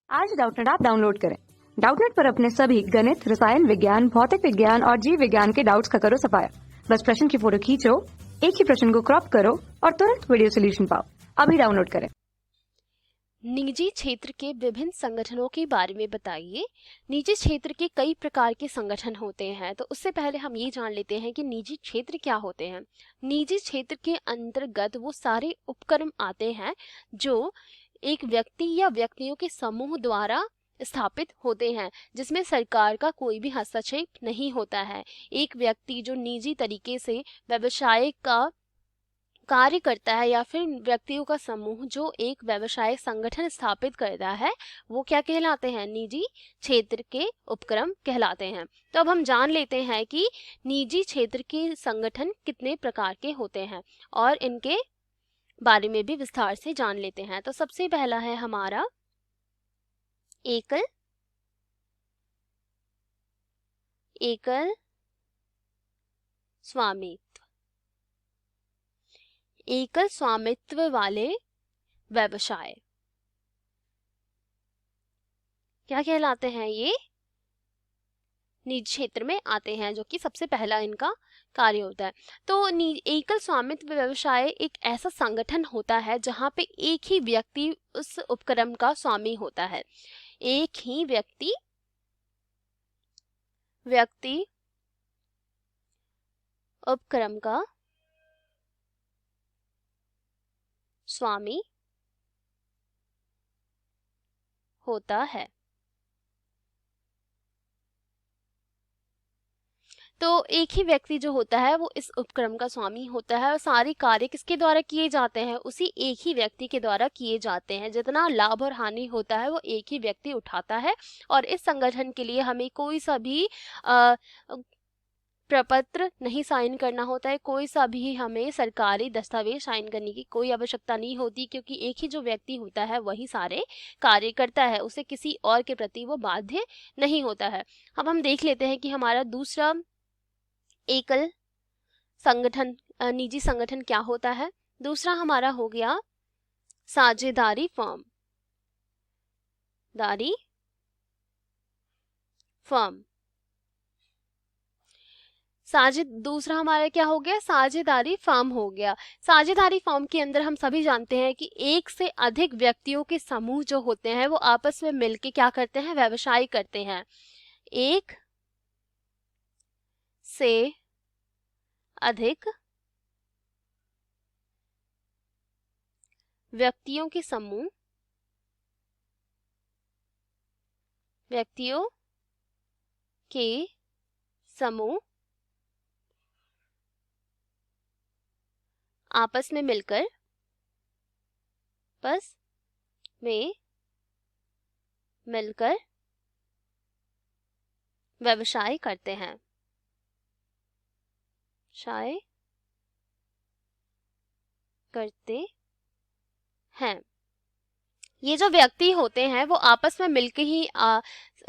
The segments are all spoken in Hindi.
आज डाउटनेट ऐप डाउनलोड करें। डाउटनेट पर अपने सभी गणित, रसायन विज्ञान, भौतिक विज्ञान और जीव विज्ञान के डाउट्स का करो सफाया। बस प्रश्न की फोटो खींचो, एक ही प्रश्न को क्रॉप करो और तुरंत वीडियो सोल्यूशन पाओ। अभी डाउनलोड करें। निजी क्षेत्र के विभिन्न संगठनों के बारे में बताइए। निजी क्षेत्र के कई प्रकार के संगठन होते हैं, तो उससे पहले हम ये जान लेते हैं कि निजी क्षेत्र क्या होते हैं। निजी क्षेत्र के अंतर्गत वो सारे उपक्रम आते हैं जो एक व्यक्ति या व्यक्तियों के समूह द्वारा स्थापित होते हैं, जिसमें सरकार का कोई भी हस्तक्षेप नहीं होता है। एक व्यक्ति जो निजी तरीके से व्यवसाय का कार्य करता है या फिर व्यक्तियों का समूह जो एक व्यवसाय संगठन स्थापित करता है, वो क्या कहलाते हैं? निजी क्षेत्र के उपक्रम कहलाते हैं। तो अब हम जान लेते हैं कि निजी क्षेत्र के संगठन कितने प्रकार के होते हैं और इनके बारे में भी विस्तार से जान लेते हैं। तो सबसे पहला है हमारा एकल स्वामित्व। एकल स्वामित्व वाले व्यवसाय क्या कहलाते हैं? ये निजी क्षेत्र में आते हैं, जो कि सबसे पहला इनका कार्य होता है। तो एकल स्वामित्व व्यवसाय एक ऐसा संगठन होता है जहां पे एक ही व्यक्ति उस उपक्रम का स्वामी होता है। एक ही व्यक्ति उपक्रम का स्वामी होता है। तो एक ही व्यक्ति जो होता है वो इस उपक्रम का स्वामी होता है और सारे कार्य किसके द्वारा किए जाते हैं? उसी एक ही व्यक्ति के द्वारा किए जाते हैं। जितना लाभ और हानि होता है वो एक ही व्यक्ति उठाता है और इस संगठन के लिए हमें कोई सा भी प्रपत्र नहीं साइन करना होता है, कोई सा भी हमें सरकारी दस्तावेज साइन करने की कोई आवश्यकता नहीं होती, क्योंकि एक ही जो व्यक्ति होता है वही सारे कार्य करता है, उसे किसी और के प्रति वो बाध्य नहीं होता है। अब हम देख लेते हैं कि हमारा दूसरा एकल संगठन निजी संगठन क्या होता है। दूसरा हमारा हो गया साझेदारी फर्म। दूसरा हमारा क्या हो गया? साझेदारी फर्म हो गया। साझेदारी फर्म के अंदर हम सभी जानते हैं कि एक से अधिक व्यक्तियों के समूह जो होते हैं वो आपस में मिलके क्या करते हैं? व्यवसाय करते हैं। एक से अधिक व्यक्तियों के समूह आपस में मिलकर व्यवसाय करते हैं। ये जो व्यक्ति होते हैं वो आपस में मिलके ही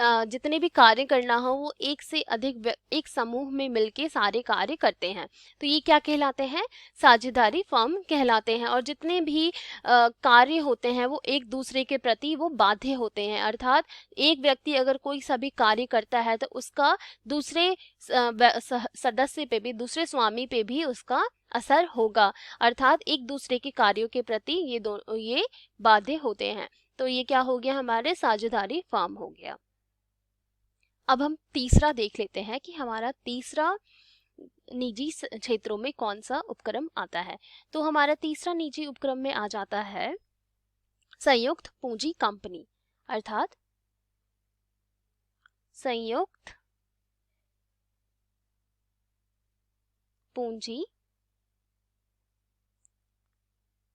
जितने भी कार्य करना हो वो एक से अधिक एक समूह में मिलके सारे कार्य करते हैं। तो ये क्या कहलाते हैं? साझेदारी फर्म कहलाते हैं। और जितने भी कार्य होते हैं वो एक दूसरे के प्रति वो बाध्य होते हैं। अर्थात एक व्यक्ति अगर कोई सभी कार्य करता है तो उसका दूसरे सदस्य पे भी, दूसरे स्वामी पे भी उसका असर होगा। अर्थात एक दूसरे के कार्यों के प्रति ये बाध्य होते हैं। तो ये क्या हो गया? हमारे साझेदारी फर्म हो गया। अब हम तीसरा देख लेते हैं कि हमारा तीसरा निजी क्षेत्रों में कौन सा उपक्रम आता है। तो हमारा तीसरा निजी उपक्रम में आ जाता है संयुक्त पूंजी कंपनी। अर्थात संयुक्त पूंजी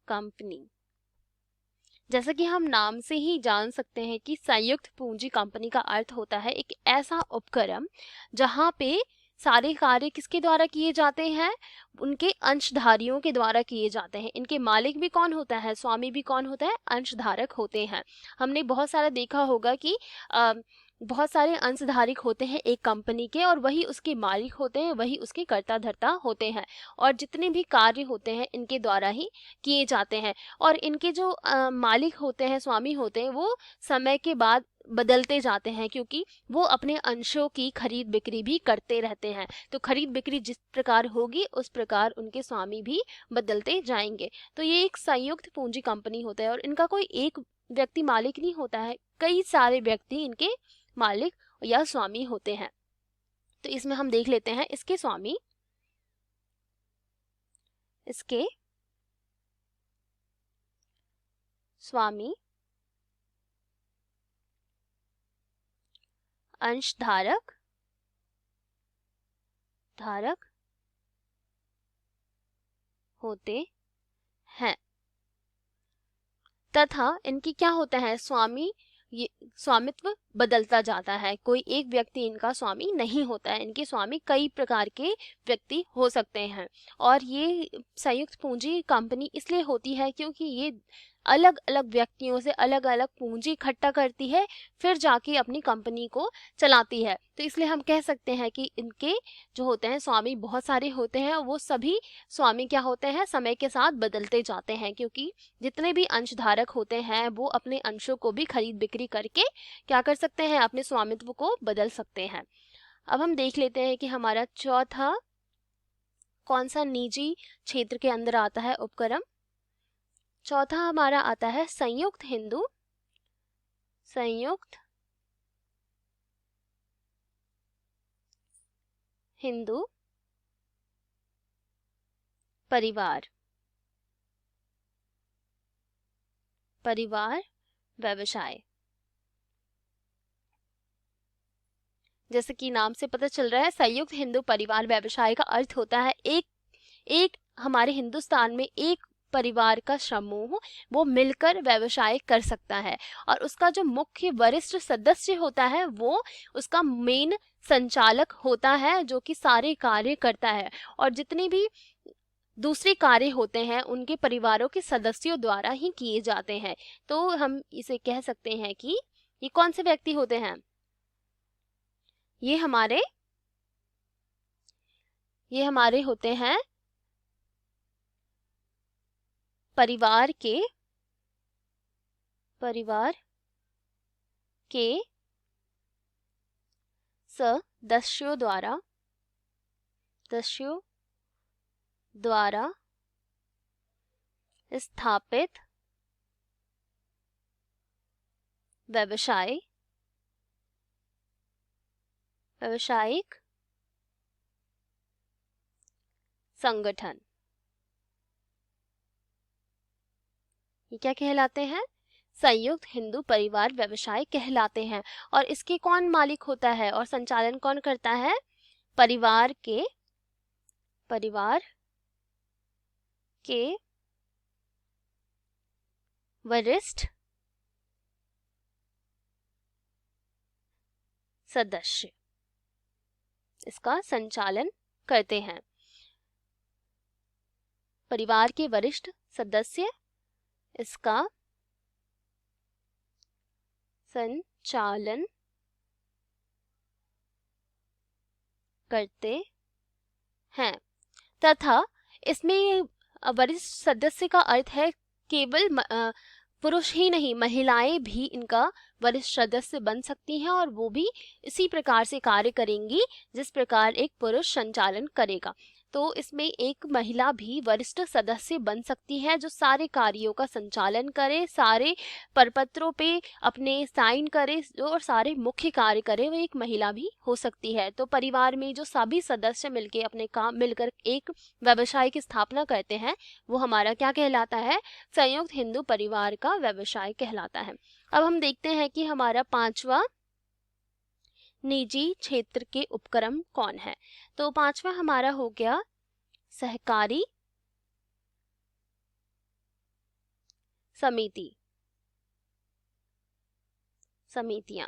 कंपनी। जैसा कि हम नाम से ही जान सकते हैं कि संयुक्त पूंजी कंपनी का अर्थ होता है एक ऐसा उपक्रम जहां पे सारे कार्य किसके द्वारा किए जाते हैं? उनके अंशधारियों के द्वारा किए जाते हैं। इनके मालिक भी कौन होता है? स्वामी भी कौन होता है? अंशधारक होते हैं। हमने बहुत सारा देखा होगा कि बहुत सारे अंशधारक होते हैं एक कंपनी के, और वही उसके मालिक होते हैं, वही उसके कर्ता धर्ता होते हैं, और जितने भी कार्य होते हैं इनके द्वारा ही किए जाते हैं। और इनके जो मालिक होते हैं, स्वामी होते हैं, वो समय के बाद बदलते जाते हैं, क्योंकि वो अपने अंशों की खरीद बिक्री भी करते रहते हैं। तो खरीद बिक्री जिस प्रकार होगी उस प्रकार उनके स्वामी भी बदलते जाएंगे। तो ये एक संयुक्त पूंजी कंपनी होता है, और इनका कोई एक व्यक्ति मालिक नहीं होता है, कई सारे व्यक्ति इनके मालिक या स्वामी होते हैं। तो इसमें हम देख लेते हैं इसके स्वामी अंशधारक होते हैं, तथा इनकी क्या होता है, ये स्वामित्व बदलता जाता है। कोई एक व्यक्ति इनका स्वामी नहीं होता है, इनके स्वामी कई प्रकार के व्यक्ति हो सकते हैं। और ये संयुक्त पूंजी कंपनी इसलिए होती है क्योंकि ये अलग अलग व्यक्तियों से अलग अलग पूंजी इकट्ठा करती है, फिर जाके अपनी कंपनी को चलाती है। तो इसलिए हम कह सकते हैं कि इनके जो होते हैं स्वामी बहुत सारे होते हैं, वो सभी स्वामी क्या होते हैं, समय के साथ बदलते जाते हैं, क्योंकि जितने भी अंशधारक होते हैं वो अपने अंशों को भी खरीद बिक्री करके क्या कर सकते हैं, अपने स्वामित्व को बदल सकते हैं। अब हम देख लेते हैं कि हमारा चौथा कौन सा निजी क्षेत्र के अंदर आता है उपक्रम। चौथा हमारा आता है संयुक्त हिंदू परिवार व्यवसाय। जैसे कि नाम से पता चल रहा है, संयुक्त हिंदू परिवार व्यवसाय का अर्थ होता है एक हमारे हिंदुस्तान में एक परिवार का समूह वो मिलकर व्यवसाय कर सकता है, और उसका जो मुख्य वरिष्ठ सदस्य होता है वो उसका मेन संचालक होता है, जो कि सारे कार्य करता है, और जितने भी दूसरे कार्य होते हैं उनके परिवारों के सदस्यों द्वारा ही किए जाते हैं। तो हम इसे कह सकते हैं कि ये कौन से व्यक्ति होते हैं, ये हमारे होते हैं परिवार के सदस्यों द्वारा स्थापित व्यावसायिक संगठन। ये क्या कहलाते हैं, संयुक्त हिंदू परिवार व्यवसाय कहलाते हैं। और इसके कौन मालिक होता है और संचालन कौन करता है, परिवार के वरिष्ठ सदस्य इसका संचालन करते हैं। परिवार के वरिष्ठ सदस्य इसका संचालन करते हैं, तथा इसमें वरिष्ठ सदस्य का अर्थ है केवल पुरुष ही नहीं, महिलाएं भी इनका वरिष्ठ सदस्य बन सकती हैं, और वो भी इसी प्रकार से कार्य करेंगी जिस प्रकार एक पुरुष संचालन करेगा। तो इसमें एक महिला भी वरिष्ठ सदस्य बन सकती है, जो सारे कार्यों का संचालन करे, सारे प्रपत्रों पे अपने साइन करे, और सारे मुख्य कार्य करे, वो एक महिला भी हो सकती है। तो परिवार में जो सभी सदस्य मिलकर एक व्यवसाय की स्थापना करते हैं वो हमारा क्या कहलाता है, संयुक्त हिंदू परिवार का व्यवसाय कहलाता है। अब हम देखते हैं कि हमारा पांचवा निजी क्षेत्र के उपक्रम कौन है। तो पांचवा हमारा हो गया सहकारी समितियां।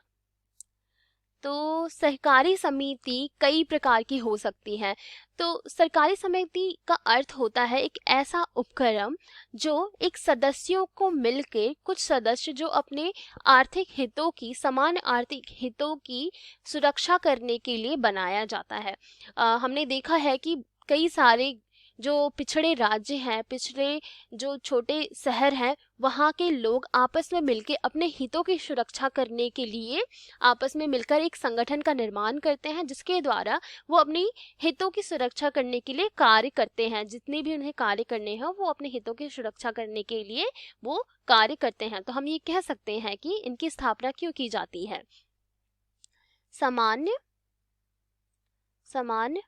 तो सहकारी समिति कई प्रकार की हो सकती है। तो सरकारी समिति का अर्थ होता है एक ऐसा उपक्रम जो एक सदस्यों को मिलके, कुछ सदस्य जो अपने आर्थिक हितों की, समान आर्थिक हितों की सुरक्षा करने के लिए बनाया जाता है। हमने देखा है कि कई सारे जो पिछड़े राज्य हैं, पिछड़े जो छोटे शहर हैं, वहाँ के लोग आपस में मिलके अपने हितों की सुरक्षा करने के लिए आपस में मिलकर एक संगठन का निर्माण करते हैं, जिसके द्वारा वो अपनी हितों की सुरक्षा करने के लिए कार्य करते हैं। जितने भी उन्हें कार्य करने हैं वो अपने हितों की सुरक्षा करने के लिए वो कार्य करते हैं। तो हम ये कह सकते हैं कि इनकी स्थापना क्यों की जाती है। सामान्य सामान्य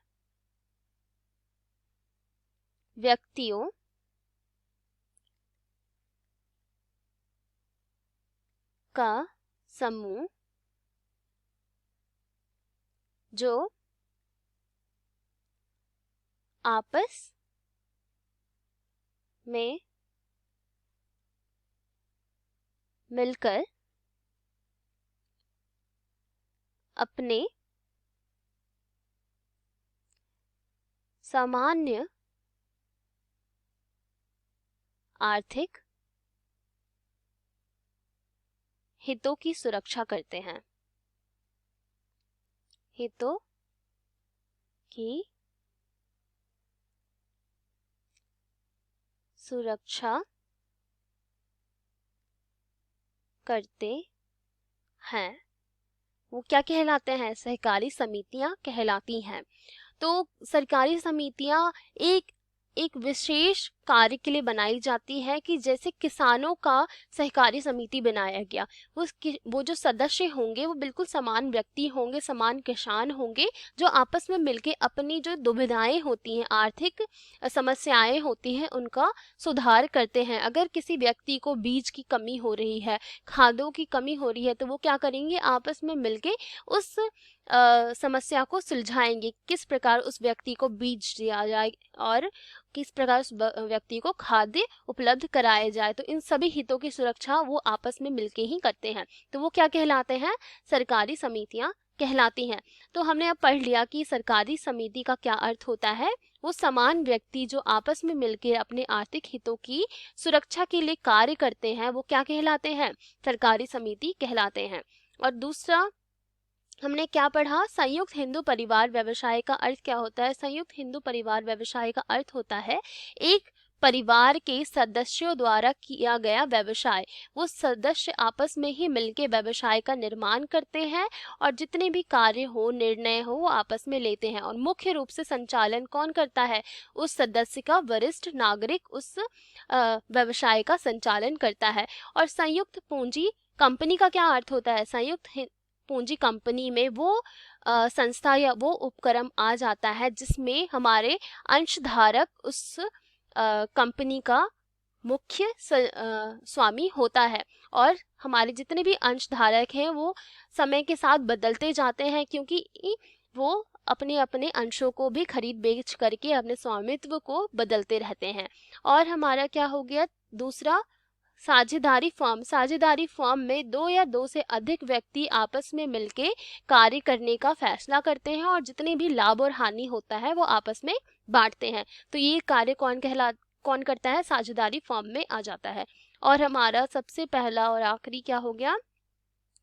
व्यक्तियों का समूह जो आपस में मिलकर अपने सामान्य आर्थिक हितों की सुरक्षा करते हैं। हितों की सुरक्षा करते हैं, वो क्या कहलाते हैं? सहकारी समितियां कहलाती हैं। तो सरकारी समितियां एक विशेष कार्य के लिए बनाई जाती है कि जैसे किसानों का सहकारी समिति बनाया गया, वो जो सदस्य होंगे वो बिल्कुल समान व्यक्ति होंगे, समान किसान होंगे, जो आपस में मिलके अपनी जो दुविधाएं होती हैं, आर्थिक समस्याएं होती हैं, उनका सुधार करते हैं। अगर किसी व्यक्ति को बीज की कमी हो रही है, खादों की कमी हो रही है, तो वो क्या करेंगे? आपस में मिलके उस समस्या को सुलझाएंगे। किस प्रकार उस व्यक्ति को बीज दिया जाए और किस प्रकार उस व्यक्ति को खाद्य उपलब्ध कराया जाए। तो इन सभी हितों की सुरक्षा वो आपस में मिलके ही करते हैं। तो वो क्या कहलाते हैं? सरकारी समितियां कहलाती हैं। तो हमने अब पढ़ लिया कि सरकारी समिति का क्या अर्थ होता है। वो समान व्यक्ति जो आपस में मिलकर अपने आर्थिक हितों की सुरक्षा के लिए कार्य करते हैं, वो क्या कहलाते हैं? सरकारी समिति कहलाते हैं। और दूसरा हमने क्या पढ़ा? संयुक्त हिंदू परिवार व्यवसाय का अर्थ क्या होता है? संयुक्त हिंदू परिवार व्यवसाय का अर्थ होता है एक परिवार के सदस्यों द्वारा किया गया व्यवसाय। वो सदस्य आपस में ही मिलकर व्यवसाय का निर्माण करते हैं और जितने भी कार्य हो, निर्णय हो, वो आपस में लेते हैं। और मुख्य रूप से संचालन कौन करता है? उस सदस्य का वरिष्ठ नागरिक उस व्यवसाय का संचालन करता है। और संयुक्त पूंजी कंपनी का क्या अर्थ होता है? संयुक्त पूंजी कंपनी में वो संस्था या वो उपक्रम आ जाता है जिसमें हमारे अंशधारक उस कंपनी का मुख्य स्वामी होता है। और हमारे जितने भी अंशधारक हैं वो समय के साथ बदलते जाते हैं, क्योंकि वो अपने अपने अंशों को भी खरीद बेच करके अपने स्वामित्व को बदलते रहते हैं। और हमारा क्या हो गया? दूसरा, साझेदारी फर्म। साझेदारी फर्म में दो या दो से अधिक व्यक्ति आपस में मिलके कार्य करने का फैसला करते हैं और जितने भी लाभ और हानि होता है वो आपस में बांटते हैं। तो ये कार्य कौन करता है? साझेदारी फर्म में आ जाता है। और हमारा सबसे पहला और आखिरी क्या हो गया?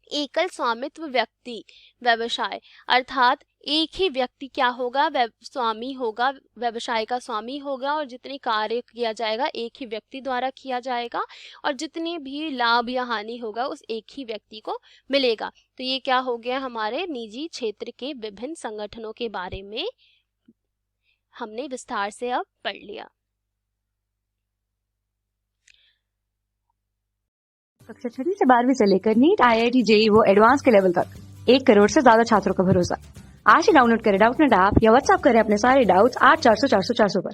एकल स्वामित्व व्यक्ति व्यवसाय। अर्थात एक ही व्यक्ति क्या होगा? स्वामी होगा, व्यवसाय का स्वामी होगा, और जितने कार्य किया जाएगा एक ही व्यक्ति द्वारा किया जाएगा और जितने भी लाभ या हानि होगा उस एक ही व्यक्ति को मिलेगा। तो ये क्या हो गया? हमारे निजी क्षेत्र के विभिन्न संगठनों के बारे में हमने विस्तार से अब पढ़ लिया। कक्षा 6 से 12वीं से लेकर नीट, IIT, JEE वो एडवांस के लेवल तक 1 करोड़ से ज्यादा छात्रों का भरोसा। आज ही डाउनलोड करें डाउटनेट ऐप या व्हाट्सएप करें अपने सारे डाउट्स 8400 400 400 पर।